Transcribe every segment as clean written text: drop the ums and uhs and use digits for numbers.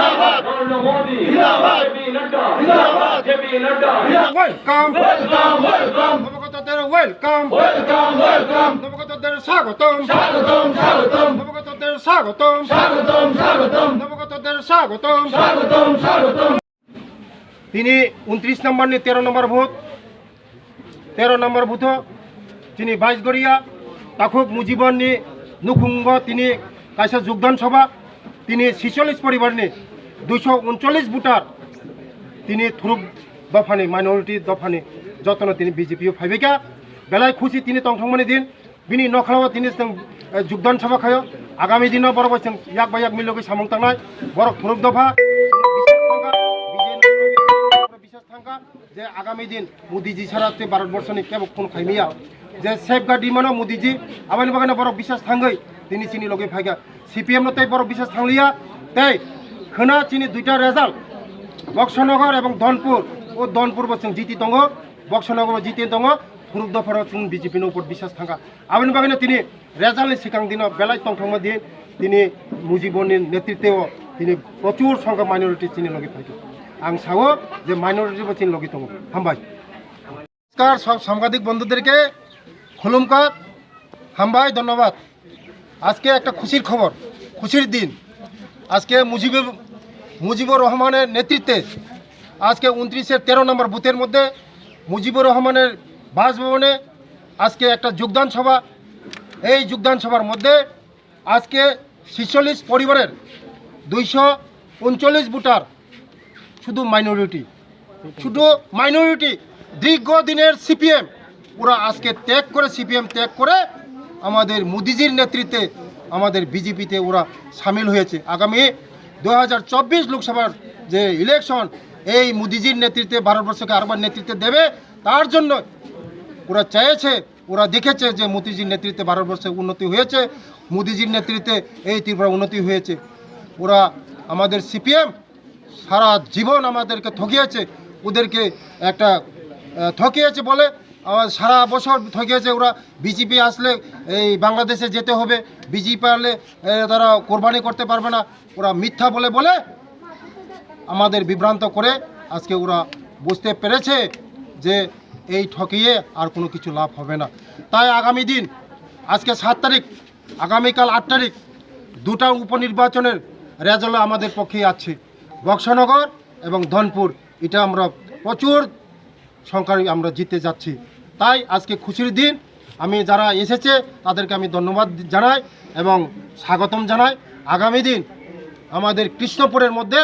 जिंदाबाद नरेंद्र मोदी जिंदाबाद जेपी नड्डा जिंदाबाद JP Nadda welcome welcome welcome নবগতদের ওয়েলকাম वेलकम वेलकम নবগতদের স্বাগতম स्वागतम स्वागतम নবগতদের স্বাগতম स्वागतम स्वागतम নবগতদের স্বাগতম स्वागतम स्वागतम তিনি 29 নম্বর নিয়ে 13 নম্বর ভোট 13 নম্বর বুথ তিনি 22 গড়িয়া তাকুক মুজিবন নিয়ে নুখুঙ্গ তিনি কাছে যোগদান সভা তিনি 46 পরিবার নিয়ে 239 ভোটার তিনি থুরুক দফানি মাইনরিটি দফানি যতন তিনি বিজেপিও ফাইবেকা বেলায় খুশি তিনি তংথংমানি দিন বিনি নখালাও তিনি যোগদান সভা খায় আগামী দিনও বড় বছর ইয়াক বায়াক মিলগৈ সামং তাंनाय বড় থুরুক দফা বিশ্বাস থাকা যে আগামী দিন মোদিজি ছাড়া ভারতবর্ষনি কেবল কোন খাইমিয়া যে সেফ গার্ড দিমানো মোদিজি আবানি বাগানে বড় বিশ্বাস থাঙ্গৈ তিনি চিনি লগে ফাইগা সিপিএম নতাই বড় বিশ্বাস থাংলিয়া তাই খনা চিনি দুইটা রেজাল্ট বক্সনগর এবং ধনপুর ও ধনপুর বসং জিতি দङ বক্সনগর জিতি দङ ফুরুক দফারাव जों বিজেপিनि উপর বিশ্বাস থাকা আবানি বাগানে তিনি রেজাল্টनि सिगां दिनाव बेलाय तंथंमा दिन তিনি মুজিবনি নেতৃত্বেও তিনি প্রচুর সংখ্যক মাইনরিটি চিনি লগে ফাইগা आं सावो যে মাইনরিটি বচিন লগি দङ হামবাই নমস্কার সব সাংবাদিক বন্ধুদেরকে খুলুমকা হামবাই ধন্যবাদ আজকে একটা খুশির খবর খুশির দিন আজকে মুজিবুর রহমানের নেতৃত্বে আজকে 29-এর 13 নম্বর বুথের মধ্যে মুজিবুর রহমানের বাসভবনে আজকে একটা যোগদান সভা এই যোগদান সভার মধ্যে আজকে 46 পরিবারের 239 ভোটার শুধু মাইনরিটি দীর্ঘদিনের সিপিএম ওরা আজকে ত্যাগ করে সিপিএম ত্যাগ করে আমাদের মোদিজির নেতৃত্বে আমাদের বিজেপিতে ওরা সামিল হয়েছে আগামী 2024 লোকসভার যে ইলেকশন এই মোদিজির নেতৃত্বে ভারতবর্ষকে আরবার নেতৃত্বে দেবে তার জন্য ওরা চেয়েছে ওরা দেখেছে যে মোদিজির নেতৃত্বে ভারতবর্ষে উন্নতি হয়েছে মোদিজির নেতৃত্বে এই ত্রিপুরা উন্নতি হয়েছে ওরা আমাদের সিপিএম সারা জীবন আমাদেরকে ঠকিয়েছে ওদেরকে একটা ঠকিয়েছে বলে সারা বছর ঠকিয়েছে ওরা বিজেপি আসলে এই বাংলাদেশে যেতে হবে বিজেপি আসলে তারা কোরবানি করতে পারবে না ওরা মিথ্যা বলে বলে আমাদের বিভ্রান্ত করে আজকে ওরা বুঝতে পেরেছে যে এই ঠকিয়ে আর কোনো কিছু লাভ হবে না তাই আগামী দিন আজকে 7 তারিখ আগামীকাল 8 তারিখ দুটা উপনির্বাচনের রেজাল্ট আমাদের পক্ষে আছে বক্সনগর এবং ধনপুর এটা আমরা প্রচুর সংখ্যায় আমরা জিতে যাচ্ছি তাই আজকে খুশির দিন আমি যারা এসেছে তাদেরকে আমি ধন্যবাদ জানাই এবং স্বাগতম জানাই আগামী দিন আমাদের কৃষ্ণপুরের মধ্যে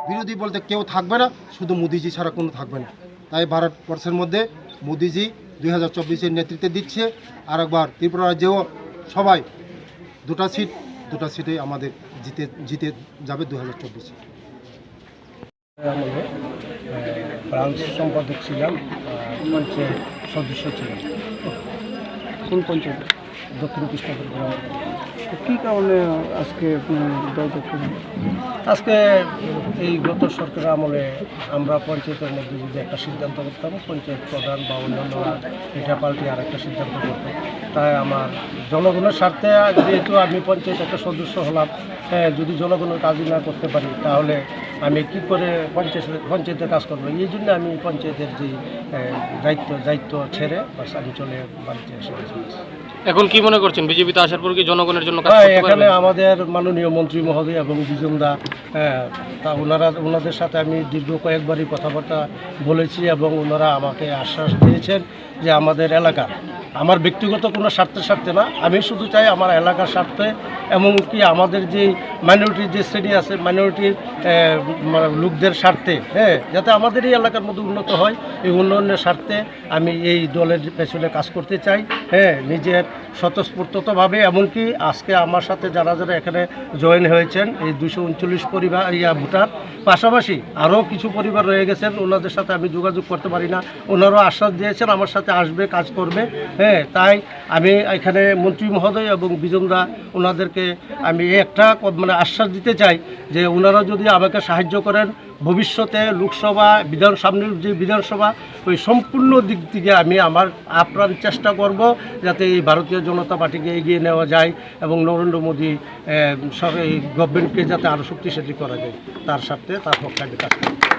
বিরোধী বলতে কেউ থাকবে না শুধু মোদিজি ছাড়া কোনো থাকবে না তাই ভারতবর্ষের মধ্যে মোদিজি 2024-এর নেতৃত্বে দিচ্ছে আর একবার ত্রিপুরা রাজ্যেও সবাই দুটা সিটে আমাদের জিতে যাবে 2024-এ ব্রাঞ্চ সম্পাদক ছিলাম পঞ্চায়েত সদস্য ছিলাম কোন পঞ্চায়েত দক্ষিণ কৃষ্ণপুর গ্রাম কী কারণে আজকে দল দক্ষিণ আজকে এই গত সরকারের আমলে আমরা পঞ্চায়েতের মধ্যে যদি একটা সিদ্ধান্ত করতাম পঞ্চায়েত প্রধান বা অন্যান্যরা এটা পাল্টে আর একটা সিদ্ধান্ত করতাম তাই আমার জনগণের স্বার্থে যেহেতু আমি পঞ্চায়েত একটা সদস্য হলাম যদি জনগণের কাজই না করতে পারি তাহলে আমি কি করে পঞ্চায়েতের কাজ করবো এই জন্য আমি পঞ্চায়েতের যে দায়িত্ব ছেড়ে বাস আমি চলে বাড়িতে এসে এখন কি মনে করছেন বিজেপিতে আসার পর কি জনগণের জন্য কাজ করতে এখানে পারবেন? আমাদের মাননীয় মন্ত্রী মহোদয় এবং বিজনদা তা ওনাদের সাথে আমি দীর্ঘ কয়েকবারই কথাবার্তা বলেছি এবং ওনারা আমাকে আশ্বাস দিয়েছেন যে আমাদের এলাকা আমার ব্যক্তিগত কোনো স্বার্থে না আমি শুধু চাই আমার এলাকার স্বার্থে এমনকি আমাদের যে মাইনরিটির যে শ্রেণী আছে মাইনরিটির লোকদের স্বার্থে যাতে আমাদের এই এলাকার মধ্যে উন্নত হয় এই উন্নয়নের স্বার্থে আমি এই দলের পেছনে কাজ করতে চাই নিজের স্বতঃস্ফূর্তভাবে এমনকি আজকে আমার সাথে যারা এখানে জয়েন হয়েছেন এই 239 পরিবার ভোটার পাশাপাশি আরও কিছু পরিবার রয়ে গেছেন ওনাদের সাথে আমি যোগাযোগ করতে পারি না ওনারাও আশ্বাস দিয়েছেন আমার সাথে আসবে কাজ করবে তাই আমি এখানে মন্ত্রী মহোদয় এবং বিজনদা ওনাদেরকে আমি একটা আশ্বাস দিতে চাই যে ওনারা যদি আমাকে সাহায্য করেন ভবিষ্যতে লোকসভা সামনের যে বিধানসভা ওই সম্পূর্ণ দিক থেকে আমি আমার আপ্রাণ চেষ্টা করব যাতে এই ভারতীয় জনতা পার্টিকে এগিয়ে নেওয়া যায় এবং নরেন্দ্র মোদী এই গভর্নমেন্টকে যাতে আরও শক্তিশালী করা যায় তার সাথে তার পক্ষে আমি কাজ করব।